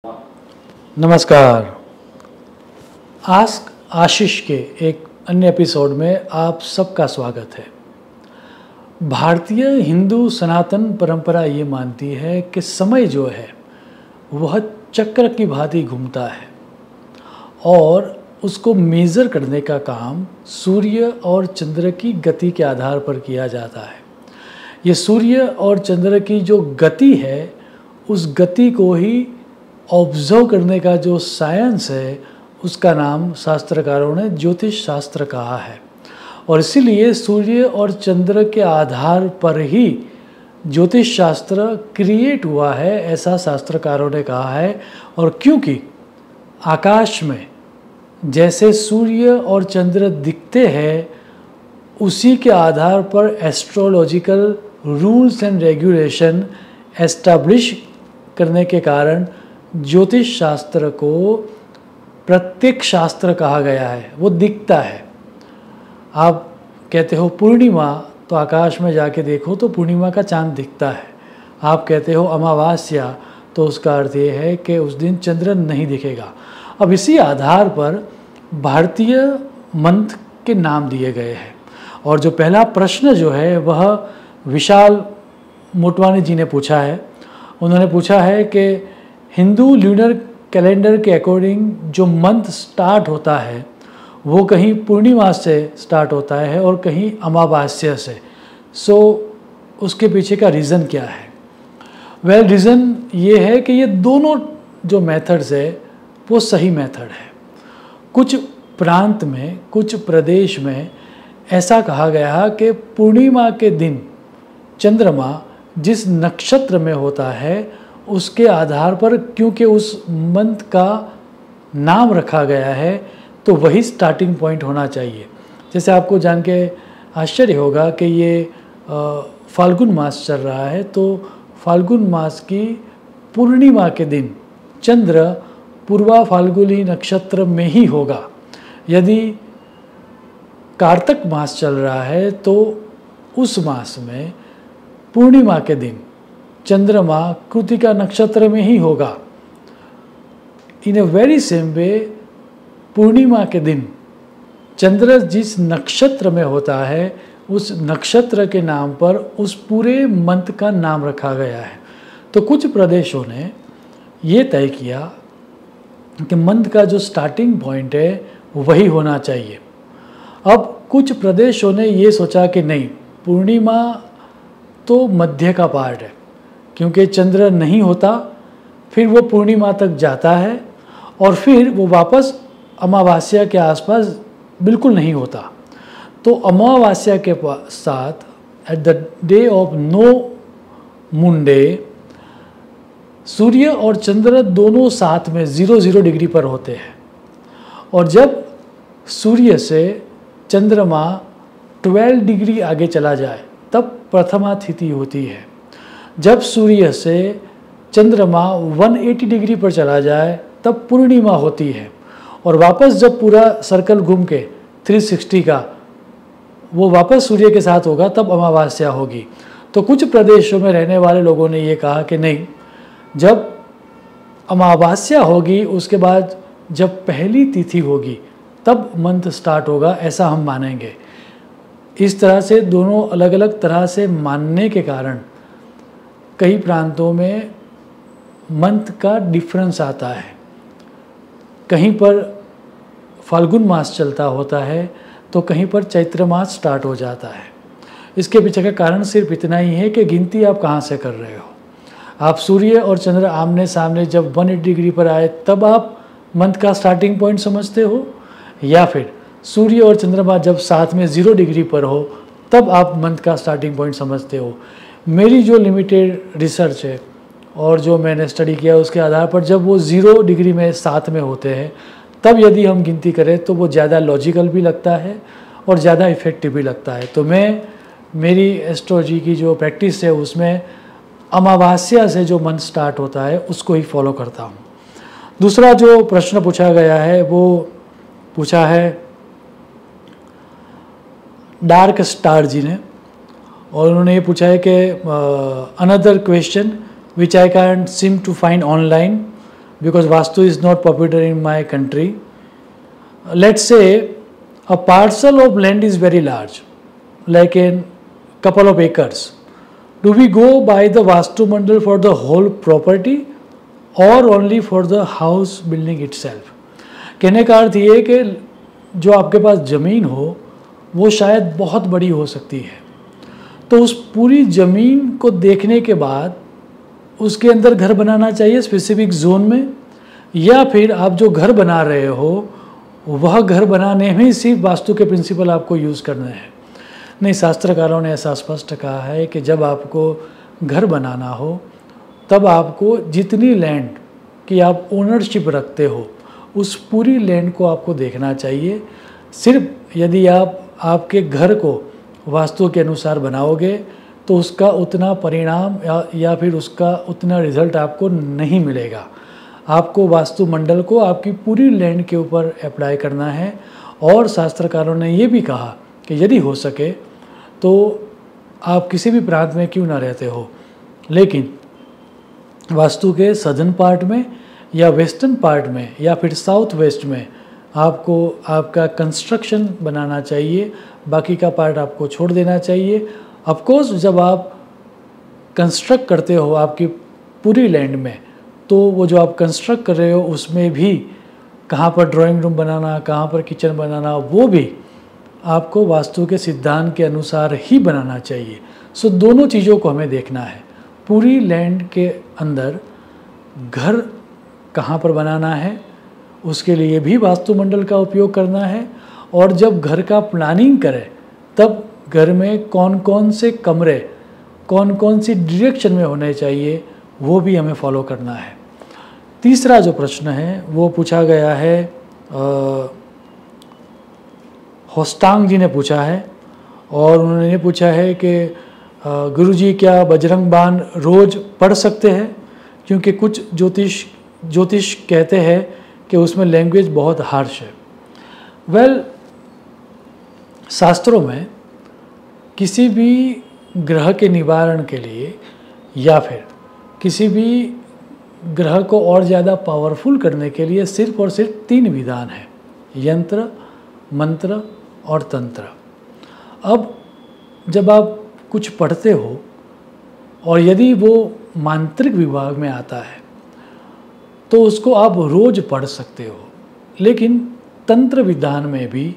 नमस्कार। आस्क आशीष के एक अन्य एपिसोड में आप सबका स्वागत है। भारतीय हिंदू सनातन परंपरा ये मानती है कि समय जो है वह चक्र की भांति घूमता है और उसको मेज़र करने का काम सूर्य और चंद्र की गति के आधार पर किया जाता है। ये सूर्य और चंद्र की जो गति है उस गति को ही ऑब्जर्व करने का जो साइंस है उसका नाम शास्त्रकारों ने ज्योतिष शास्त्र कहा है। और इसीलिए सूर्य और चंद्र के आधार पर ही ज्योतिष शास्त्र क्रिएट हुआ है, ऐसा शास्त्रकारों ने कहा है। और क्योंकि आकाश में जैसे सूर्य और चंद्र दिखते हैं उसी के आधार पर astrological rules and regulation establish करने के कारण ज्योतिष शास्त्र को प्रत्येक शास्त्र कहा गया है। वो दिखता है। आप कहते हो पूर्णिमा, तो आकाश में जाके देखो तो पूर्णिमा का चांद दिखता है। आप कहते हो अमावस्या, तो उसका अर्थ ये है कि उस दिन चंद्र नहीं दिखेगा। अब इसी आधार पर भारतीय मंत्र के नाम दिए गए हैं। और जो पहला प्रश्न जो है वह विशाल मोटवानी जी ने पूछा है। उन्होंने पूछा है कि हिंदू ल्यूनर कैलेंडर के अकॉर्डिंग जो मंथ स्टार्ट होता है वो कहीं पूर्णिमा से स्टार्ट होता है और कहीं अमावस्या से। सो उसके पीछे का रीज़न क्या है? वेल, रीज़न ये है कि ये दोनों जो मेथड्स है वो सही मेथड है। कुछ प्रांत में, कुछ प्रदेश में ऐसा कहा गया कि पूर्णिमा के दिन चंद्रमा जिस नक्षत्र में होता है उसके आधार पर, क्योंकि उस मंथ का नाम रखा गया है, तो वही स्टार्टिंग पॉइंट होना चाहिए। जैसे आपको जान के आश्चर्य होगा कि ये फाल्गुन मास चल रहा है, तो फाल्गुन मास की पूर्णिमा के दिन चंद्र पूर्वा फाल्गुनी नक्षत्र में ही होगा। यदि कार्तिक मास चल रहा है तो उस मास में पूर्णिमा के दिन चंद्रमा कृतिका नक्षत्र में ही होगा। इन ए वेरी सेम वे, पूर्णिमा के दिन चंद्र जिस नक्षत्र में होता है उस नक्षत्र के नाम पर उस पूरे मंथ का नाम रखा गया है। तो कुछ प्रदेशों ने ये तय किया कि मंथ का जो स्टार्टिंग पॉइंट है वही होना चाहिए। अब कुछ प्रदेशों ने ये सोचा कि नहीं, पूर्णिमा तो मध्य का पार्ट है, क्योंकि चंद्र नहीं होता, फिर वो पूर्णिमा तक जाता है और फिर वो वापस अमावस्या के आसपास बिल्कुल नहीं होता। तो अमावस्या के साथ at the day of no moon day सूर्य और चंद्र दोनों साथ में 0 डिग्री पर होते हैं। और जब सूर्य से चंद्रमा 12 डिग्री आगे चला जाए तब प्रथमा तिथि होती है। जब सूर्य से चंद्रमा 180 डिग्री पर चला जाए तब पूर्णिमा होती है। और वापस जब पूरा सर्कल घूम के 360 का वो वापस सूर्य के साथ होगा तब अमावस्या होगी। तो कुछ प्रदेशों में रहने वाले लोगों ने ये कहा कि नहीं, जब अमावस्या होगी उसके बाद जब पहली तिथि होगी तब मंथ स्टार्ट होगा, ऐसा हम मानेंगे। इस तरह से दोनों अलग अलग तरह से मानने के कारण कई प्रांतों में मंथ का डिफरेंस आता है। कहीं पर फाल्गुन मास चलता होता है तो कहीं पर चैत्र मास स्टार्ट हो जाता है। इसके पीछे का कारण सिर्फ इतना ही है कि गिनती आप कहाँ से कर रहे हो। आप सूर्य और चंद्र आमने सामने जब 180 डिग्री पर आए तब आप मंथ का स्टार्टिंग पॉइंट समझते हो, या फिर सूर्य और चंद्रमा जब साथ में 0 डिग्री पर हो तब आप मंथ का स्टार्टिंग पॉइंट समझते हो। मेरी जो लिमिटेड रिसर्च है और जो मैंने स्टडी किया उसके आधार पर जब वो 0 डिग्री में साथ में होते हैं तब यदि हम गिनती करें तो वो ज़्यादा लॉजिकल भी लगता है और ज़्यादा इफ़ेक्टिव भी लगता है। तो मैं, मेरी एस्ट्रोलॉजी की जो प्रैक्टिस है उसमें अमावस्या से जो मंथ स्टार्ट होता है उसको ही फॉलो करता हूँ। दूसरा जो प्रश्न पूछा गया है वो पूछा है डार्क स्टार जी ने, और उन्होंने ये पूछा है कि another question which I can seem to find online because Vastu is not popular in my country. Let's say a parcel of land is very large, like a couple of acres. Do we go by the Vastu Mandal for the whole property or only for the house building itself? कहने का अर्थ ये है कि जो आपके पास ज़मीन हो वो शायद बहुत बड़ी हो सकती है, तो उस पूरी ज़मीन को देखने के बाद उसके अंदर घर बनाना चाहिए स्पेसिफिक जोन में, या फिर आप जो घर बना रहे हो वह घर बनाने में सिर्फ वास्तु के प्रिंसिपल आपको यूज़ करना है? नहीं, शास्त्रकारों ने ऐसा स्पष्ट कहा है कि जब आपको घर बनाना हो तब आपको जितनी लैंड की आप ओनरशिप रखते हो उस पूरी लैंड को आपको देखना चाहिए। सिर्फ यदि आप आपके घर को वास्तु के अनुसार बनाओगे तो उसका उतना परिणाम या फिर उसका उतना रिजल्ट आपको नहीं मिलेगा। आपको वास्तु मंडल को आपकी पूरी लैंड के ऊपर अप्लाई करना है। और शास्त्रकारों ने ये भी कहा कि यदि हो सके तो आप किसी भी प्रांत में क्यों ना रहते हो, लेकिन वास्तु के सदर्न पार्ट में या वेस्टर्न पार्ट में या फिर साउथ वेस्ट में आपको आपका कंस्ट्रक्शन बनाना चाहिए, बाकी का पार्ट आपको छोड़ देना चाहिए। ऑफ कोर्स जब आप कंस्ट्रक्ट करते हो आपकी पूरी लैंड में, तो वो जो आप कंस्ट्रक्ट कर रहे हो उसमें भी कहाँ पर ड्राइंग रूम बनाना, कहाँ पर किचन बनाना, वो भी आपको वास्तु के सिद्धांत के अनुसार ही बनाना चाहिए। सो दोनों चीज़ों को हमें देखना है। पूरी लैंड के अंदर घर कहाँ पर बनाना है उसके लिए भी वास्तुमंडल का उपयोग करना है, और जब घर का प्लानिंग करें तब घर में कौन कौन से कमरे कौन कौन सी डायरेक्शन में होने चाहिए वो भी हमें फॉलो करना है। तीसरा जो प्रश्न है वो पूछा गया है, होस्टांग जी ने पूछा है, और उन्होंने ये पूछा है कि गुरुजी क्या बजरंग बाण रोज़ पढ़ सकते हैं, क्योंकि कुछ ज्योतिष कहते हैं कि उसमें लैंग्वेज बहुत हार्श है। वेल, शास्त्रों में किसी भी ग्रह के निवारण के लिए या फिर किसी भी ग्रह को और ज़्यादा पावरफुल करने के लिए सिर्फ और सिर्फ 3 विधान हैं: यंत्र, मंत्र और तंत्र। अब जब आप कुछ पढ़ते हो और यदि वो मांत्रिक विभाग में आता है तो उसको आप रोज़ पढ़ सकते हो, लेकिन तंत्र विधान में भी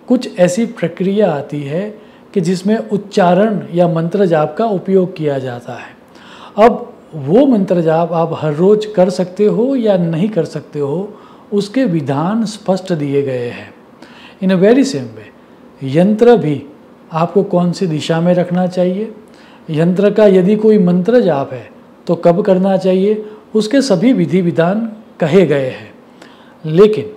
कुछ ऐसी प्रक्रिया आती है कि जिसमें उच्चारण या मंत्र जाप का उपयोग किया जाता है। अब वो मंत्र जाप आप हर रोज़ कर सकते हो या नहीं कर सकते हो, उसके विधान स्पष्ट दिए गए हैं। इन अ वेरी सेम वे यंत्र भी आपको कौन सी दिशा में रखना चाहिए, यंत्र का यदि कोई मंत्र जाप है तो कब करना चाहिए, उसके सभी विधि विधान कहे गए हैं। लेकिन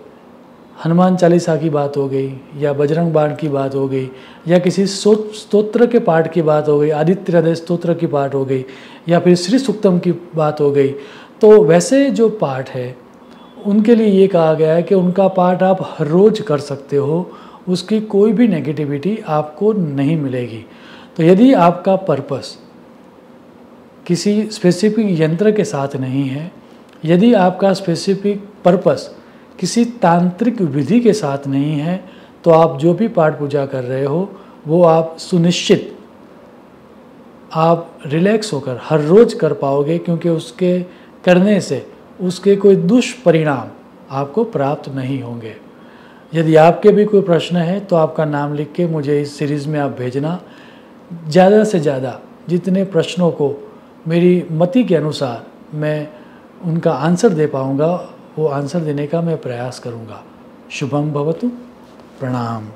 हनुमान चालीसा की बात हो गई या बजरंग बाण की बात हो गई या किसी स्तोत्र के पाठ की बात हो गई, आदित्य हृदय स्तोत्र की पाठ हो गई या फिर श्री सूक्तम की बात हो गई, तो वैसे जो पाठ है उनके लिए ये कहा गया है कि उनका पाठ आप हर रोज़ कर सकते हो, उसकी कोई भी नेगेटिविटी आपको नहीं मिलेगी। तो यदि आपका पर्पस किसी स्पेसिफिक यंत्र के साथ नहीं है, यदि आपका स्पेसिफिक पर्पस किसी तांत्रिक विधि के साथ नहीं है, तो आप जो भी पाठ पूजा कर रहे हो वो आप सुनिश्चित आप रिलैक्स होकर हर रोज़ कर पाओगे, क्योंकि उसके करने से उसके कोई दुष्परिणाम आपको प्राप्त नहीं होंगे। यदि आपके भी कोई प्रश्न है तो आपका नाम लिख के मुझे इस सीरीज़ में आप भेजना। ज़्यादा से ज़्यादा जितने प्रश्नों को मेरी मति के अनुसार मैं उनका आंसर दे पाऊँगा वो आंसर देने का मैं प्रयास करूँगा। शुभम भवतु। प्रणाम।